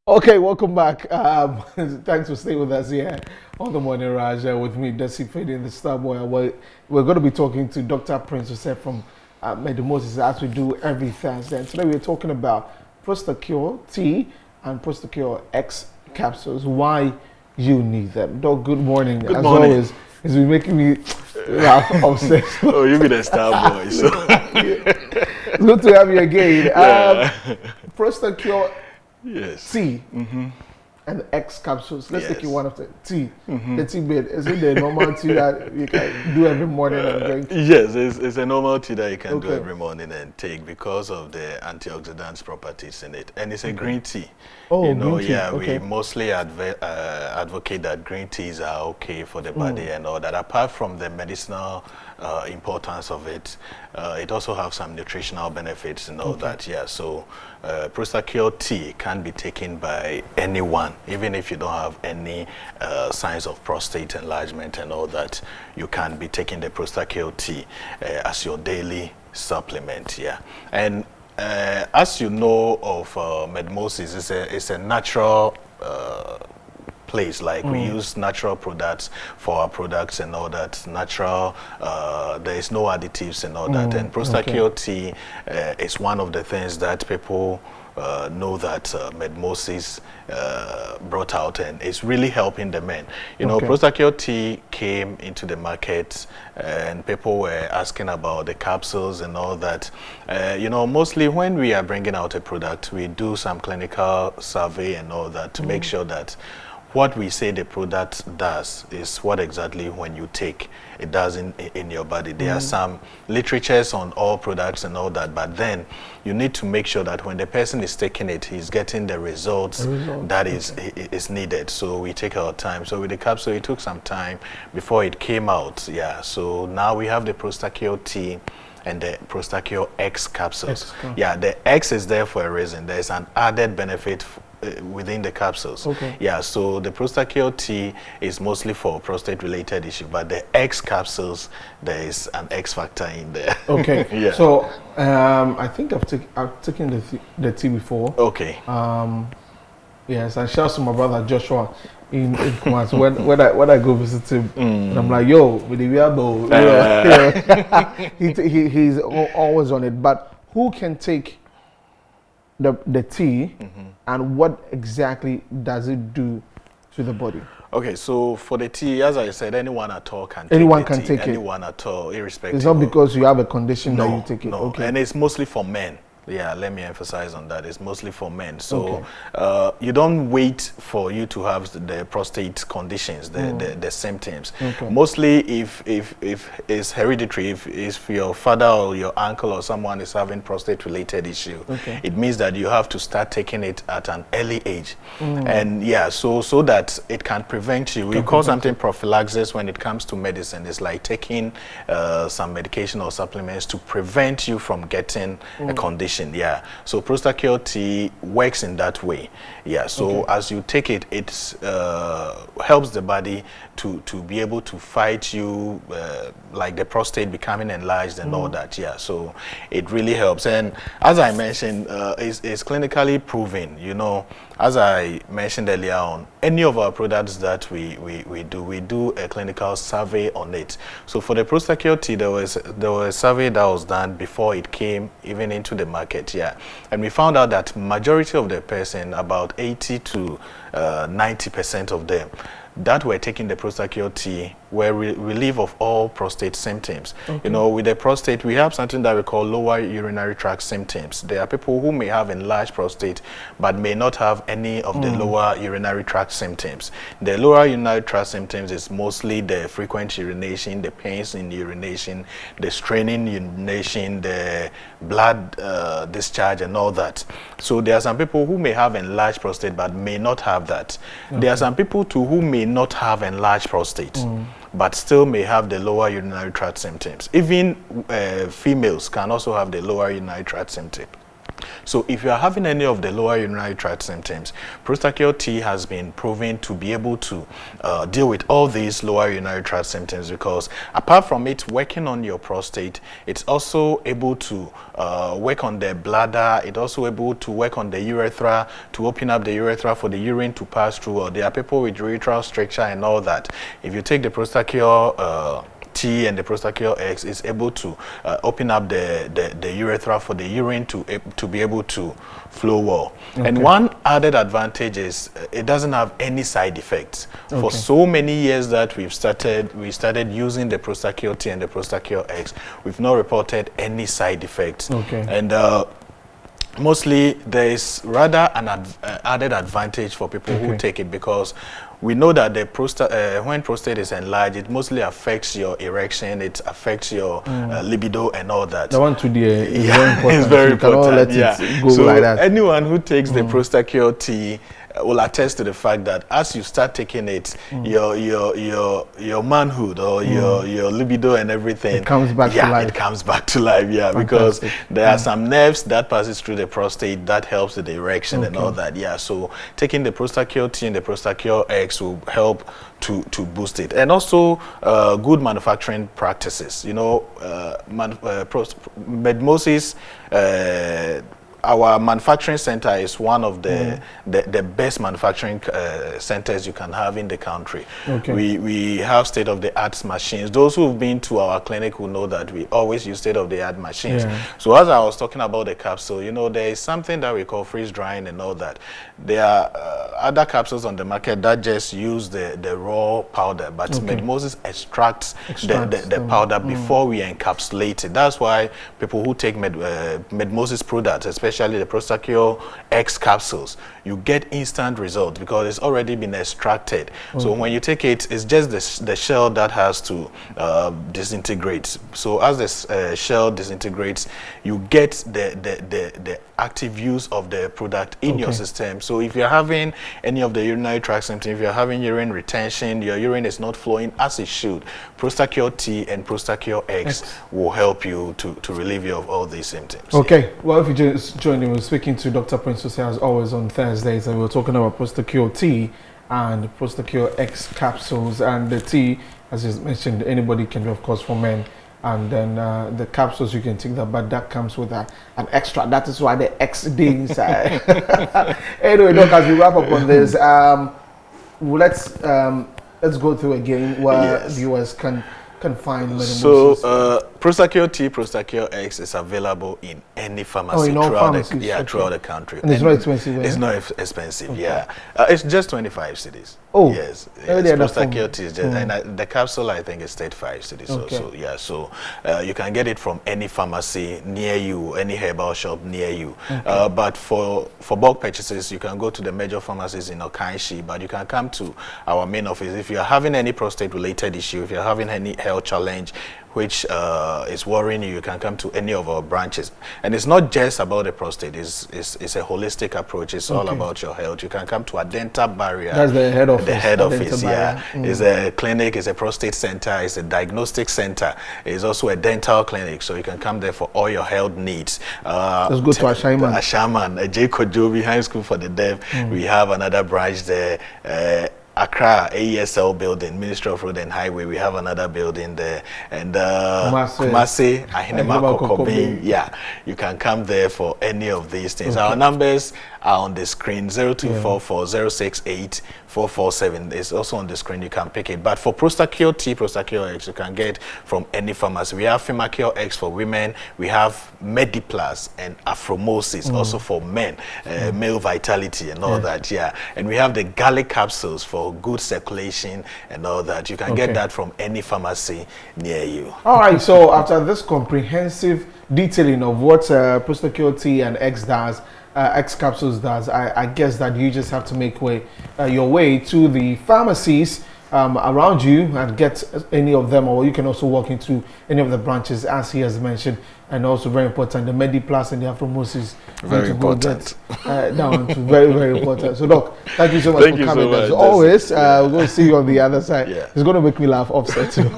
Okay, welcome back. Thanks for staying with us here on the Morning Raj with me, Desi Fading the Starboy. We're going to be talking to Dr. Prince Joseph from MEDI as we do every Thursday. And today we're talking about PROSTACURE T and PROSTACURE X capsules. Why you need them? Doc, good morning. Good As morning. always, it's been making me laugh obsessed. Oh, you be the star boy. So. It's good to have you again. Yeah. PROSTACURE Yes. T and X capsules. Let's take Yes. you one of the T. The T bed. Is it the normal tea that you can do every morning and drink? Yes, it's a normal tea that you can do Okay. every morning and take because of the antioxidants properties in it. And it's a green tea. Oh, you know, green tea. yeah, Okay. we mostly advocate that green teas are okay for the body and all that. Apart from the medicinal importance of it, it also has some nutritional benefits and all that. Yeah, so PROSTACURE tea can be taken by anyone, even if you don't have any signs of prostate enlargement and all that. You can be taking the PROSTACURE tea as your daily supplement. Yeah, and as you know of MEDI, it's a natural place. Like we use natural products for our products and all that. Natural, there is no additives and all that. And PROSTACURE tea is one of the things that people know that MEDI brought out, and it's really helping the men. You know, PROSTACURE tea came into the market and people were asking about the capsules and all that. You know, mostly when we are bringing out a product, we do some clinical survey and all that to make sure that what we say the product does is what exactly when you take it does in your body. There are some literatures on all products and all that, but then you need to make sure that when the person is taking it, he's getting the results that is needed. So we take our time. So with the capsule, it took some time before it came out. Yeah. So now we have the PROSTACURE tea and the PROSTACURE X capsules. Yeah, the X is there for a reason. There's an added benefit within the capsules. Yeah, so the PROSTACURE tea is mostly for prostate related issue, but the X capsules, there is an X factor in there. Okay. Yeah. So I think I've taken the tea before. Okay. Yes, and shout out to my brother Joshua in Kumasi. when I go visit him, and I'm like, yo, with the weirdo, he's always on it. But who can take the tea, and what exactly does it do to the body? Okay, so for the tea, as I said, anyone at all can take Anyone the can tea. take it. Anyone at all, irrespective. It's not because you have a condition that No, you take it. no, Okay. and it's mostly for men. Yeah, let me emphasize on that. It's mostly for men. So you don't wait for you to have the prostate conditions, the symptoms. Mostly if it's hereditary, if your father or your uncle or someone is having prostate related issue, it means that you have to start taking it at an early age. And yeah, so that it can prevent you. We call something prophylaxis when it comes to medicine. It's like taking some medication or supplements to prevent you from getting a condition. Yeah, so PROSTACURE tea works in that way. Yeah, so as you take it, it helps the body to be able to fight you, like the prostate becoming enlarged and all that. Yeah, so it really helps. And as I mentioned, it's clinically proven. You know, as I mentioned earlier on, any of our products that we do a clinical survey on it. So for the PROSTACURE tea, there was a survey that was done before it came even into the market. Yeah, and we found out that majority of the person, about 80 to 90% of them that were taking the PROSTACURE tea were relief of all prostate symptoms. You know, with the prostate, we have something that we call lower urinary tract symptoms. There are people who may have enlarged prostate, but may not have any of the lower urinary tract symptoms. The lower urinary tract symptoms is mostly the frequent urination, the pains in urination, the straining urination, the blood discharge and all that. So there are some people who may have enlarged prostate, but may not have that. There are some people too who may not have enlarged prostate, but still may have the lower urinary tract symptoms. Even females can also have the lower urinary tract symptom. So if you are having any of the lower urinary tract symptoms, PROSTACURE T has been proven to be able to deal with all these lower urinary tract symptoms, because apart from it working on your prostate, it's also able to work on the bladder. It's also able to work on the urethra, to open up the urethra for the urine to pass through. Or there are people with urethral stricture and all that. If you take the PROSTACURE T and the PROSTACURE X, is able to open up the urethra for the urine to be able to flow well. Okay. And one added advantage is it doesn't have any side effects. Okay. For so many years that we started using the PROSTACURE T and the PROSTACURE X, we've not reported any side effects. Okay. And mostly there is rather an added advantage for people who take it, because we know that the when prostate is enlarged, it mostly affects your erection, it affects your libido and all that. The one to the is very important. It's very important. Let it go so like that. Anyone who takes the PROSTACURE T will attest to the fact that as you start taking it, your manhood or your libido and everything, it comes back to life. It comes back to life, Fantastic. Because there are some nerves that passes through the prostate that helps with the erection and all that. So taking the PROSTACURE T and the PROSTACURE X will help to boost it. And also good manufacturing practices. You know, Medmosis, our manufacturing center is one of the best manufacturing centers you can have in the country. Okay. We have state-of-the-art machines. Those who've been to our clinic will know that we always use state-of-the-art machines. So as I was talking about the capsule, you know, there is something that we call freeze drying and all that. There are other capsules on the market that just use the raw powder, but Medmosis extracts the powder before we encapsulate it. That's why people who take Medmosis products, especially the PROSTACURE X capsules, you get instant results because it's already been extracted. So when you take it, it's just the shell that has to disintegrate. So as the shell disintegrates, you get the active use of the product in your system. So if you're having any of the urinary tract symptoms, if you're having urine retention, your urine is not flowing as it should, PROSTACURE T and PROSTACURE X will help you to relieve you of all these symptoms. Okay, well, if you just joined in, we're speaking to Dr. Prince OSEI as always on Thursdays, and we're talking about PROSTACURE T and PROSTACURE X capsules. And the T, as you mentioned, anybody can do, of course, for men. And then the capsules, you can take that, but that comes with an extra. That is why the X D inside. Anyway, look, as we wrap up on this, let's go through again where viewers can find Medimosis. So PROSTACURE T, PROSTACURE X is available in any pharmacy throughout the country. And it's not expensive. It's not expensive. It's just 25 cedis. Oh, yes. PROSTACURE T is just, and the capsule I think is 35 cedis. So you can get it from any pharmacy near you, any herbal shop near you. But for bulk purchases, you can go to the major pharmacies in Okanshi, but you can come to our main office if you are having any prostate-related issue, if you're having any health challenge which is worrying you, you can come to any of our branches. And it's not just about the prostate, it's a holistic approach. It's all about your health. You can come to a dental barrier. That's the head office. The head office, It's a clinic, it's a prostate center, it's a diagnostic center. It's also a dental clinic, so you can come there for all your health needs. Let's go to Ashaman. Ashaman, J. Kojo behind School for the Deaf. We have another branch there. Accra AESL building, Ministry of Road and Highway, we have another building there. And Kumasi, Ahinema Kokobe, you can come there for any of these things. Our numbers are on the screen, 0244-068-447. It's also on the screen, you can pick it. But for PROSTACURE T, PROSTACURE X, you can get from any pharmacy. We have FEMACURE X for women, we have MEDI Plus and Afromosis, also for men, male vitality and all that, And we have the garlic capsules for good circulation and all that. You can get that from any pharmacy near you. All right, so after this comprehensive detailing of what PROSTACURE T and X does, X capsules does, I guess that you just have to make your way to the pharmacies around you and get any of them, or you can also walk into any of the branches as he has mentioned. And also very important, the MEDI Plus and the Afromosis. Very important. Down to very, very important. So look, thank you so much for coming. As always, we're going to see you on the other side. It's going to make me laugh offset too.